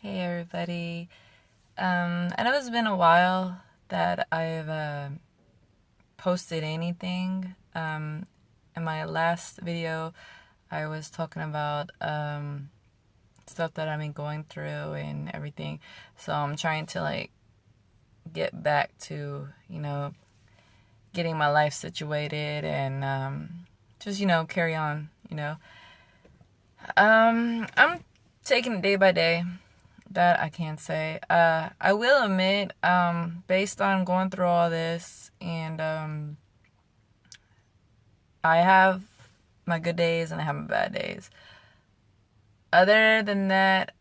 Hey everybody. I know it's been a while that I've posted anything. In my last video, I was talking about stuff that I've been going through and everything. So I'm trying to get back to, getting my life situated and just, carry on. I'm taking it day by day. That I can say. I will admit, based on going through all this, and I have my good days and I have my bad days. Other than that,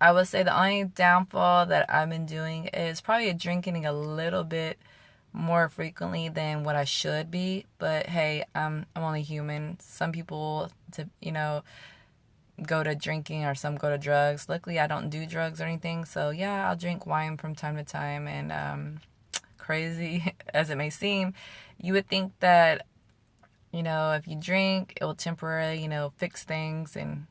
I would say the only downfall that I've been doing is probably drinking a little bit more frequently than what I should be. But hey, I'm only human. Some people, go to drinking or some go to drugs. Luckily, I don't do drugs or anything. So, yeah, I'll drink wine from time to time. And crazy as it may seem, you would think that, if you drink, it will temporarily, fix things and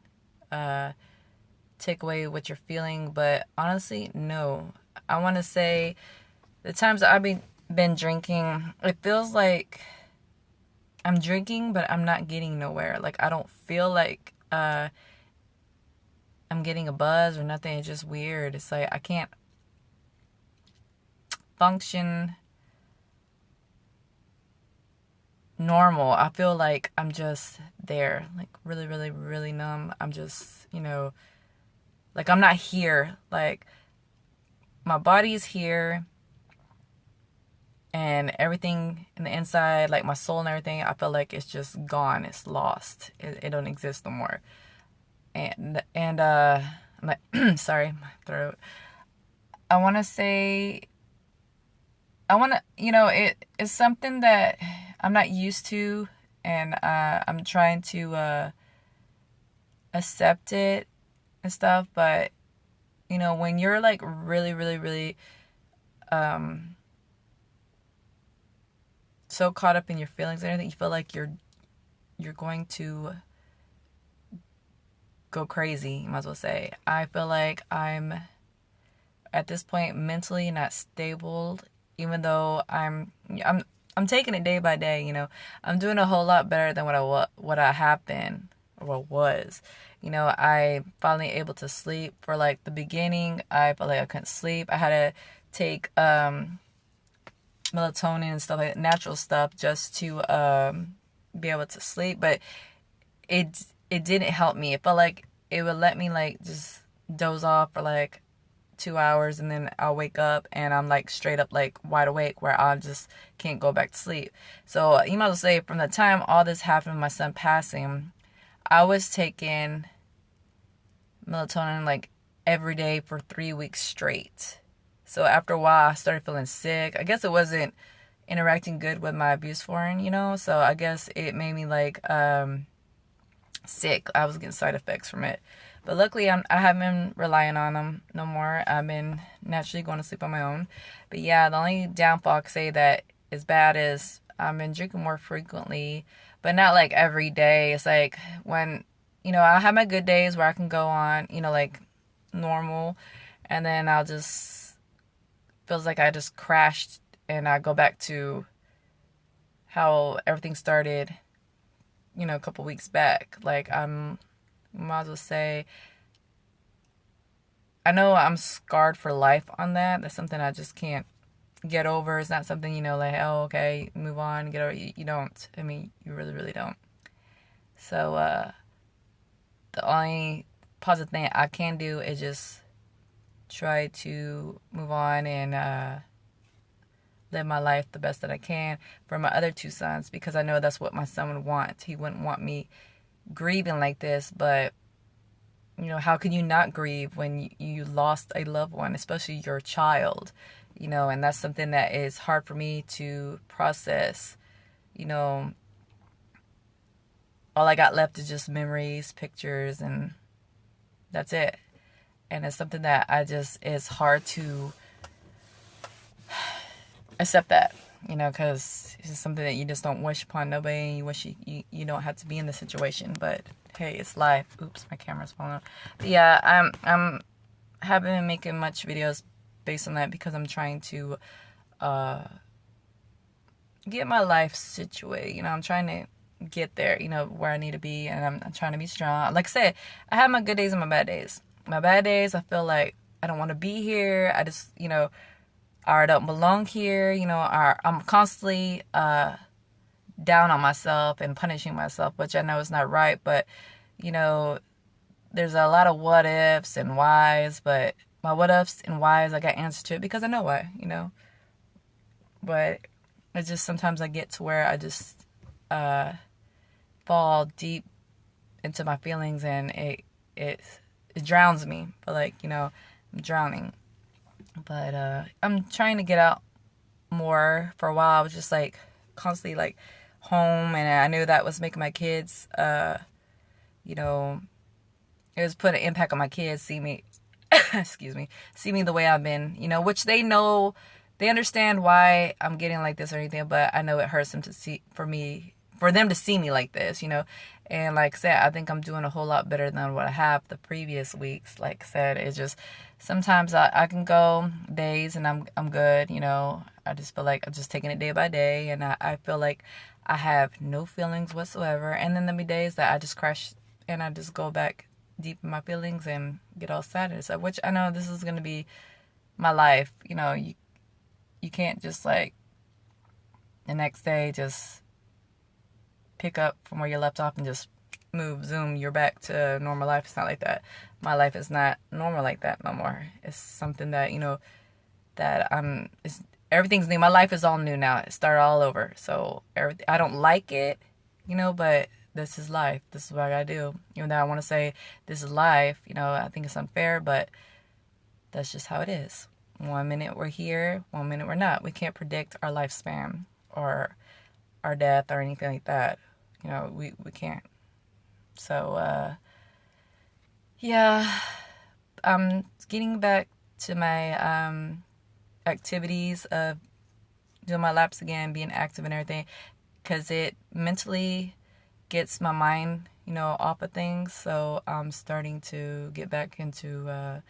take away what you're feeling. But honestly, no. I want to say the times that been drinking, it feels like I'm drinking, but I'm not getting nowhere. Like, I don't feel like I'm getting a buzz or nothing. It's just weird. It's like I can't function normal. I feel like I'm just there, like really, really, really numb. I'm just, like I'm not here. Like my body's here and everything in the inside, like my soul and everything, I feel like it's just gone. It's lost. It don't exist no more. And I'm like, sorry, my throat. I want to say, it's something that I'm not used to, and I'm trying to accept it and stuff. But when you're like really, really, really so caught up in your feelings and everything, you feel like you're going to go crazy. You might as well say. I feel like I'm at this point mentally not stable, even though I'm taking it day by day. I'm doing a whole lot better than what I have been or what was. I finally able to sleep. For like the beginning, I felt like I couldn't sleep. I had to take melatonin and stuff like that, natural stuff, just to be able to sleep. But it didn't help me. It felt like it would let me like just doze off for like 2 hours, and then I'll wake up and I'm like straight up like wide awake, where I just can't go back to sleep. So you might as well say, from the time all this happened, my son passing, I was taking melatonin like every day for 3 weeks straight. So after a while, I started feeling sick. I guess it wasn't interacting good with my Buspirone, so I guess it made me like sick. I was getting side effects from it. But luckily, I haven't been relying on them no more. I've been naturally going to sleep on my own. But yeah, the only downfall I could say that is bad is I've been drinking more frequently, but not like every day. It's like when, I have my good days where I can go on, like normal. And then feels like I just crashed and I go back to how everything started, a couple weeks back. Like might as well say, I know I'm scarred for life on that. That's something I just can't get over. It's not something, like, oh, okay, move on, get over. You don't. I mean, you really, really don't. So, the only positive thing I can do is just try to move on and live my life the best that I can for my other two sons, because I know that's what my son would want. He wouldn't want me grieving like this. But how can you not grieve when you lost a loved one, especially your child? And that's something that is hard for me to process. All I got left is just memories, pictures, and that's it. And it's something that it's hard to accept that, because it's something that you just don't wish upon nobody, and you wish you don't have to be in the situation. But hey, it's life. Oops, my camera's falling off. But yeah, haven't been making much videos based on that because I'm trying to get my life situated. You know, I'm trying to get there, you know, where I need to be, and I'm trying to be strong. Like I said, I have my good days and my bad days. My bad days, I feel like I don't want to be here. I just, you know, I don't belong here. You know, I'm constantly down on myself and punishing myself, which I know is not right. But, you know, there's a lot of what ifs and whys, but my what ifs and whys, I got answers to it because I know why, you know. But it's just sometimes I get to where I just fall deep into my feelings, and it drowns me. But like, you know, I'm drowning. But I'm trying to get out more. For a while I was just like constantly like home, and I knew that was making my kids you know, it was putting an impact on my kids, see me excuse me, see me the way I've been, you know, which they know, they understand why I'm getting like this or anything, but I know it hurts them to see, for them to see me like this, you know. And like I said, I think I'm doing a whole lot better than what I have the previous weeks. Like I said, it's just sometimes I can go days and I'm good, you know. I just feel like I'm just taking it day by day, and I feel like I have no feelings whatsoever. And then there'll be days that I just crash and I just go back deep in my feelings and get all sad and stuff, which I know this is going to be my life. You know, you can't just like the next day just pick up from where you left off and just zoom, you're back to normal life. It's not like that. My life is not normal like that no more. It's something that, you know, that everything's new. My life is all new now. It started all over. So I don't like it, you know, but this is life. This is what I gotta do. Even though I want to say this is life, you know, I think it's unfair, but that's just how it is. 1 minute we're here, 1 minute we're not. We can't predict our lifespan or our death or anything like that. You know, we can't. So, yeah, I'm getting back to my activities of doing my laps again, being active and everything, because it mentally gets my mind, you know, off of things. So I'm starting to get back into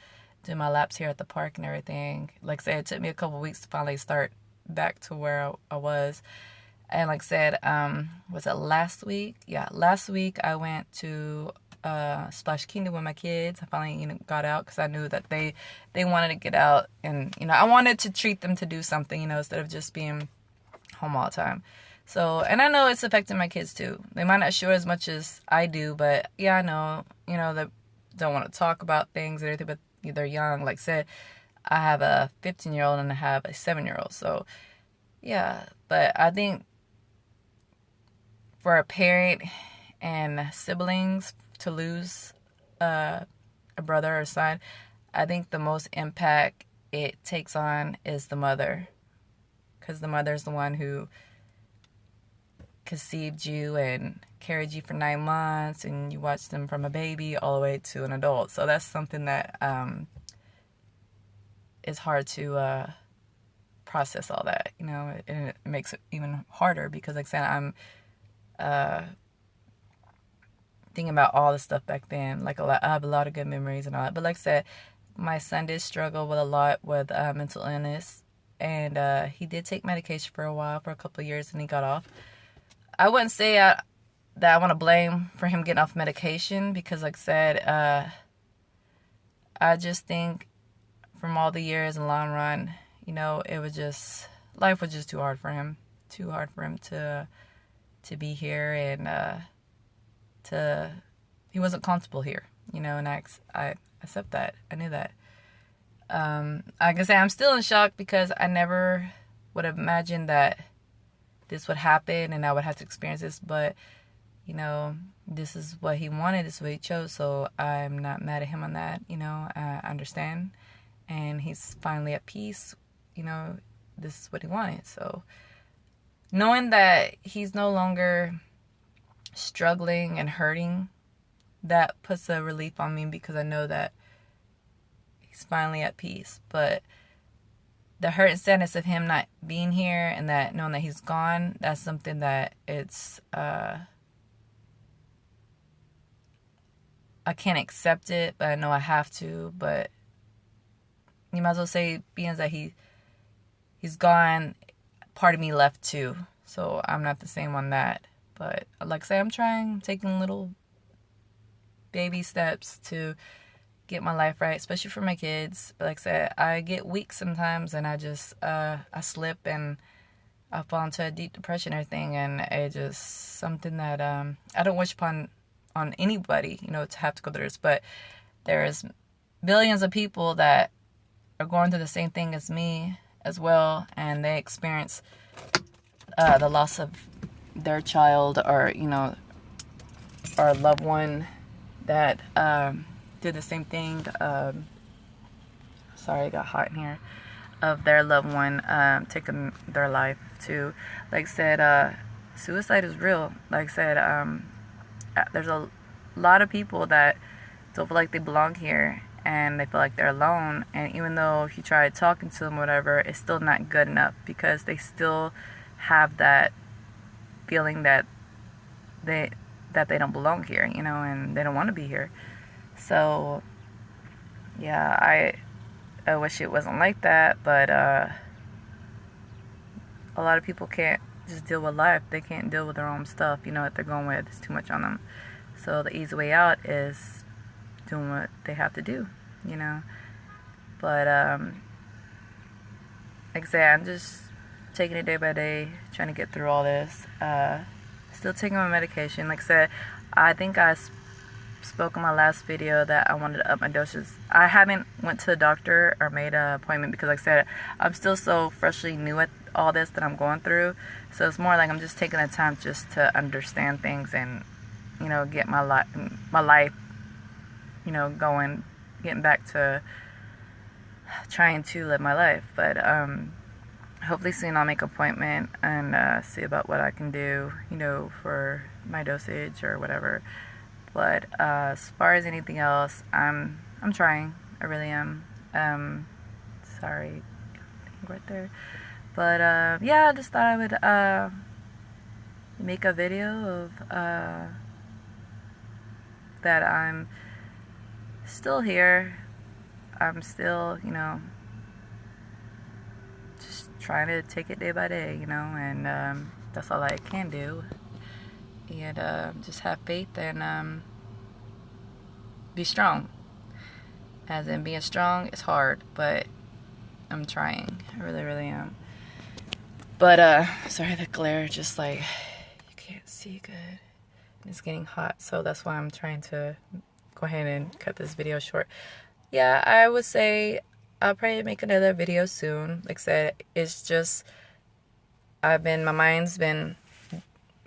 doing my laps here at the park and everything. Like I said, it took me a couple weeks to finally start back to where I was. And like I said, was it last week? Yeah, last week I went to Splash Kingdom with my kids. I finally, you know, got out because I knew that they wanted to get out, and you know, I wanted to treat them to do something, you know, instead of just being home all the time. So, and I know it's affecting my kids too. They might not show as much as I do, but yeah, I know, you know, they don't want to talk about things and everything, but they're young. Like I said, I have a 15-year-old and I have a 7-year-old. So, yeah, but I think for a parent and siblings to lose a brother or son, I think the most impact it takes on is the mother, because the mother's the one who conceived you and carried you for 9 months, and you watched them from a baby all the way to an adult. So that's something that is hard to process all that, you know, and it makes it even harder because, like I said, I'm thinking about all the stuff back then. Like I have a lot of good memories and all that. But like I said, my son did struggle with a lot with mental illness, and he did take medication for a while, for a couple of years, and he got off. I wouldn't say that I want to blame for him getting off medication, because like I said, I just think from all the years in the long run, you know, life was just too hard for him to be here, and he wasn't comfortable here, you know, and I accept that. I knew that. Like I say, I'm still in shock because I never would have imagined that this would happen and I would have to experience this, but you know, this is what he wanted, this is what he chose, so I'm not mad at him on that, you know. I understand, and he's finally at peace, you know, this is what he wanted. So knowing that he's no longer struggling and hurting, that puts a relief on me, because I know that he's finally at peace. But the hurt and sadness of him not being here, and that knowing that he's gone, that's something that it's I can't accept it, but I know I have to. But you might as well say, being that he's gone, part of me left too. So I'm not the same on that. But like I say, I'm taking little baby steps to get my life right, especially for my kids. But like I said, I get weak sometimes, and I just I slip and I fall into a deep depression and everything, and it just something that I don't wish upon on anybody, to have to go through this. But there's billions of people that are going through the same thing as me as well, and they experience the loss of their child, or or a loved one that did the same thing. Sorry, it got hot in here. Of their loved one taking their life too. Like I said, suicide is real. Like I said, there's a lot of people that don't feel like they belong here, and they feel like they're alone. And even though if you try talking to them, whatever, it's still not good enough, because they still have that feeling that they don't belong here, and they don't want to be here. So yeah, I wish it wasn't like that, but a lot of people can't just deal with life. They can't deal with their own stuff, that they're going with. It's too much on them. So the easy way out is doing what they have to do, But like I said, I'm just taking it day by day, trying to get through all this. Still taking my medication. Like I said, I think I spoke in my last video that I wanted to up my doses. I haven't went to the doctor or made an appointment, because like I said, I'm still so freshly new at all this that I'm going through. So it's more like I'm just taking the time just to understand things and get my life going, getting back to trying to live my life. But hopefully soon I'll make an appointment and see about what I can do, for my dosage or whatever. But as far as anything else, I'm trying. I really am. Sorry, right there. But yeah, I just thought I would make a video of that I'm still here. I'm still, just trying to take it day by day, and that's all I can do. And just have faith and be strong. As in, being strong is hard, but I'm trying. I really, really am. But sorry, the glare, just like, you can't see good. It's getting hot, so that's why I'm trying to go ahead and cut this video short. Yeah, I would say I'll probably make another video soon. Like I said, it's just my mind's been,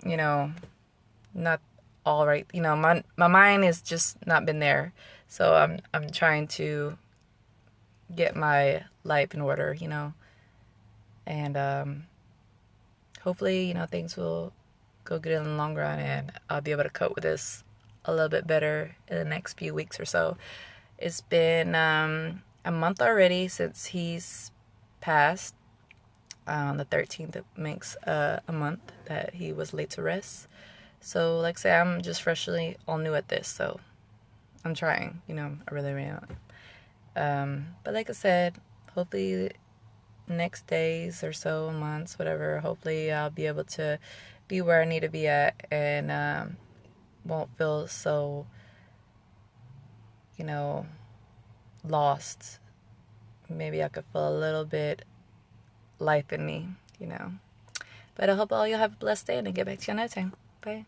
not all right. My mind has just not been there. So I'm trying to get my life in order, and hopefully, things will go good in the long run, and I'll be able to cope with this a little bit better in the next few weeks or so. It's been a month already since he's passed. On the 13th, it makes a month that he was laid to rest. So, like I say, I'm just freshly all new at this, so I'm trying, I really, really am. But like I said, hopefully next days or so, months, whatever, hopefully I'll be able to be where I need to be at, and won't feel so, lost. Maybe I could feel a little bit life in me, But I hope all y'all have a blessed day, and get back to you another time. Bye.